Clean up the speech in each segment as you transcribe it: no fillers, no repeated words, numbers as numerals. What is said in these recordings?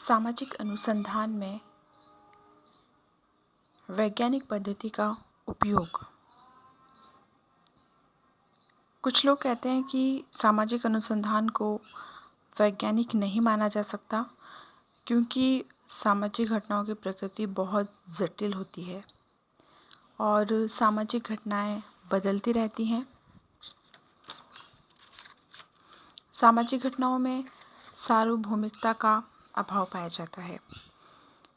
सामाजिक अनुसंधान में वैज्ञानिक पद्धति का उपयोग। कुछ लोग कहते हैं कि सामाजिक अनुसंधान को वैज्ञानिक नहीं माना जा सकता क्योंकि सामाजिक घटनाओं की प्रकृति बहुत जटिल होती है और सामाजिक घटनाएं बदलती रहती हैं। सामाजिक घटनाओं में सार्वभौमिकता का अभाव पाया जाता है।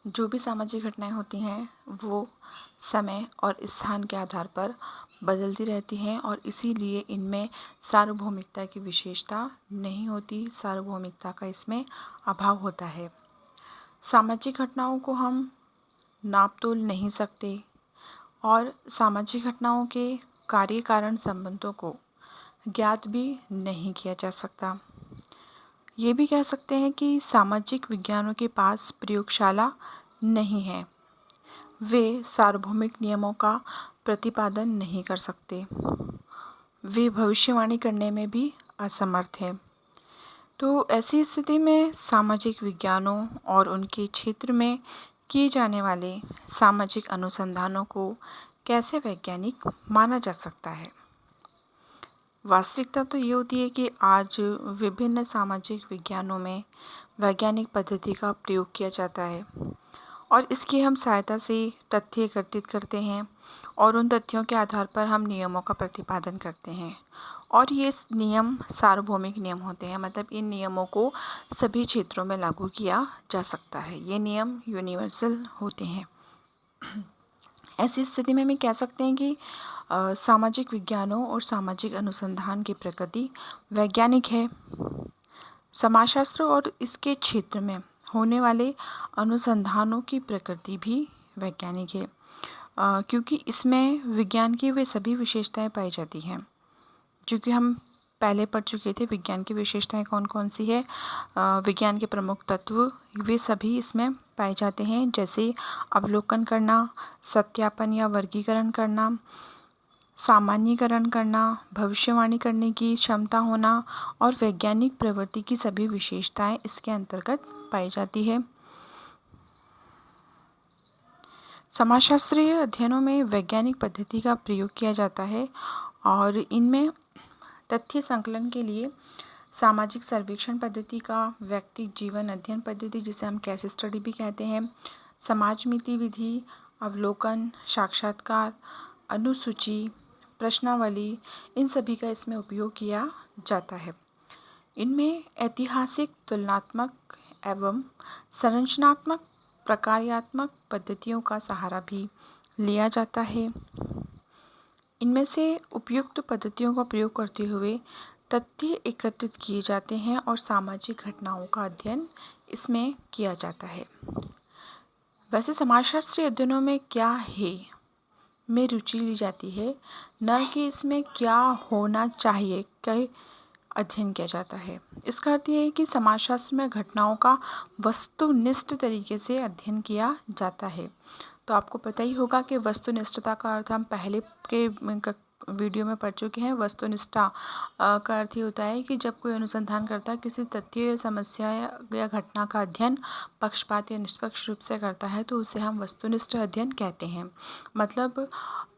जो भी सामाजिक घटनाएं होती हैं वो समय और स्थान के आधार पर बदलती रहती हैं और इसीलिए इनमें सार्वभौमिकता की विशेषता नहीं होती, सार्वभौमिकता का इसमें अभाव होता है। सामाजिक घटनाओं को हम नाप तोल नहीं सकते और सामाजिक घटनाओं के कार्य कारण संबंधों को ज्ञात भी नहीं किया जा सकता। ये भी कह सकते हैं कि सामाजिक विज्ञानों के पास प्रयोगशाला नहीं है, वे सार्वभौमिक नियमों का प्रतिपादन नहीं कर सकते, वे भविष्यवाणी करने में भी असमर्थ हैं। तो ऐसी स्थिति में सामाजिक विज्ञानों और उनके क्षेत्र में किए जाने वाले सामाजिक अनुसंधानों को कैसे वैज्ञानिक माना जा सकता है। वास्तविकता तो ये होती है कि आज विभिन्न सामाजिक विज्ञानों में वैज्ञानिक पद्धति का प्रयोग किया जाता है और इसकी हम सहायता से तथ्य एकत्रित करते हैं और उन तथ्यों के आधार पर हम नियमों का प्रतिपादन करते हैं और ये नियम सार्वभौमिक नियम होते हैं, मतलब इन नियमों को सभी क्षेत्रों में लागू किया जा सकता है। ये नियम यूनिवर्सल होते हैं। ऐसी स्थिति में हम कह सकते हैं कि सामाजिक विज्ञानों और सामाजिक अनुसंधान की प्रकृति वैज्ञानिक है। समाजशास्त्र और इसके क्षेत्र में होने वाले अनुसंधानों की प्रकृति भी वैज्ञानिक है क्योंकि इसमें विज्ञान की वे सभी विशेषताएं पाई जाती हैं जो कि हम पहले पढ़ चुके थे। विज्ञान की विशेषताएं कौन कौन सी है, विज्ञान के प्रमुख तत्व वे सभी इसमें पाए जाते हैं, जैसे अवलोकन करना, सत्यापन या वर्गीकरण करना, सामान्यीकरण करना, भविष्यवाणी करने की क्षमता होना और वैज्ञानिक प्रवृत्ति की सभी विशेषताएं इसके अंतर्गत पाई जाती है। समाजशास्त्रीय अध्ययनों में वैज्ञानिक पद्धति का प्रयोग किया जाता है और इनमें तथ्य संकलन के लिए सामाजिक सर्वेक्षण पद्धति का, व्यक्ति जीवन अध्ययन पद्धति जिसे हम केस स्टडी भी कहते हैं, समाजमिति विधि, अवलोकन, साक्षात्कार, अनुसूची, प्रश्नावली, इन सभी का इसमें उपयोग किया जाता है। इनमें ऐतिहासिक, तुलनात्मक एवं संरचनात्मक, प्रकार्यात्मक पद्धतियों का सहारा भी लिया जाता है। इनमें से उपयुक्त पद्धतियों का प्रयोग करते हुए तथ्य एकत्रित किए जाते हैं और सामाजिक घटनाओं का अध्ययन इसमें किया जाता है। वैसे समाजशास्त्रीय अध्ययनों में क्या है में रुचि ली जाती है, न कि इसमें क्या होना चाहिए का अध्ययन किया जाता है। इसका अर्थ ये है कि समाजशास्त्र में घटनाओं का वस्तुनिष्ठ तरीके से अध्ययन किया जाता है। तो आपको पता ही होगा कि वस्तुनिष्ठता का अर्थ हम पहले के वीडियो में पढ़ चुके हैं। वस्तुनिष्ठता का अर्थ ये होता है कि जब कोई अनुसंधान करता है किसी तथ्य या समस्या या घटना का अध्ययन पक्षपात या निष्पक्ष रूप से करता है तो उसे हम वस्तुनिष्ठ अध्ययन कहते हैं। मतलब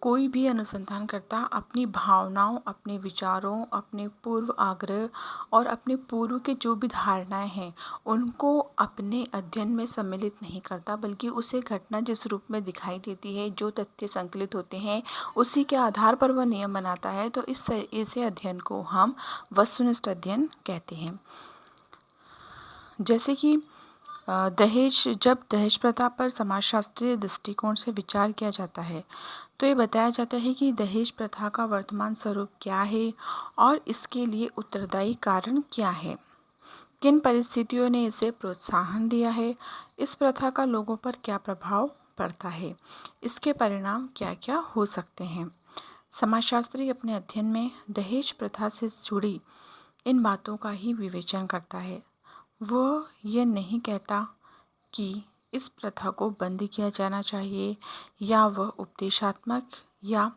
कोई भी अनुसंधान करता अपनी भावनाओं, अपने विचारों, अपने पूर्व आग्रह और अपने पूर्व के जो भी धारणाएं हैं उनको अपने अध्ययन में सम्मिलित नहीं करता, बल्कि उसे घटना जिस रूप में दिखाई देती है, जो तथ्य संकलित होते हैं उसी के आधार पर वह नियम बनाता है। तो इसे अध्ययन को हम वस्तुनिष्ठ अध्ययन कहते हैं। जैसे कि जब दहेज प्रथा पर समाजशास्त्रीय दृष्टिकोण से विचार किया जाता है तो ये बताया जाता है कि दहेज प्रथा का वर्तमान स्वरूप क्या है और इसके लिए उत्तरदायी कारण क्या है, किन परिस्थितियों ने इसे प्रोत्साहन दिया है, इस प्रथा का लोगों पर क्या प्रभाव पड़ता है, इसके परिणाम क्या क्या हो सकते हैं। समाजशास्त्री अपने अध्ययन में दहेज प्रथा से जुड़ी इन बातों का ही विवेचन करता है। वह यह नहीं कहता कि इस प्रथा को बंद किया जाना चाहिए या वह उपदेशात्मक या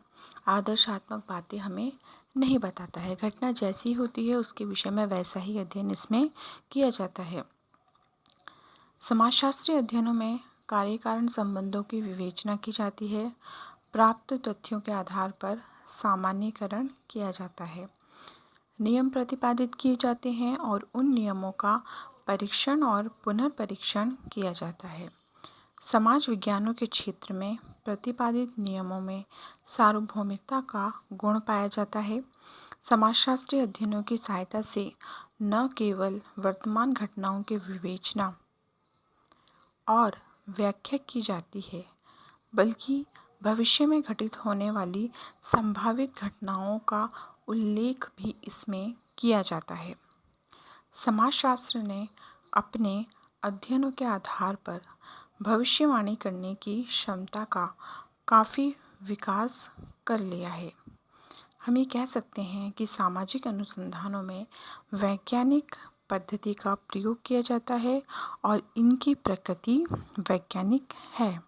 आदर्शात्मक बातें हमें नहीं बताता है। घटना जैसी होती है उसके विषय में वैसा ही अध्ययन इसमें किया जाता है। समाजशास्त्रीय अध्ययनों में कार्य कारण संबंधों की विवेचना की जाती है। प्राप्त तथ्यों के आधार पर सामान्यीकरण किया जाता है। नियम प्रतिपादित किए जाते हैं और उन नियमों का परीक्षण और पुनर्परीक्षण किया जाता है। समाज विज्ञानों के क्षेत्र में प्रतिपादित नियमों में सार्वभौमिकता का गुण पाया जाता है। समाजशास्त्रीय अध्ययनों की सहायता से न केवल वर्तमान घटनाओं की विवेचना और व्याख्या की जाती है, बल्कि भविष्य में घटित होने वाली संभावित घटनाओं का उल्लेख भी इसमें किया जाता है। समाजशास्त्र ने अपने अध्ययनों के आधार पर भविष्यवाणी करने की क्षमता का काफ़ी विकास कर लिया है। हम ये कह सकते हैं कि सामाजिक अनुसंधानों में वैज्ञानिक पद्धति का प्रयोग किया जाता है और इनकी प्रकृति वैज्ञानिक है।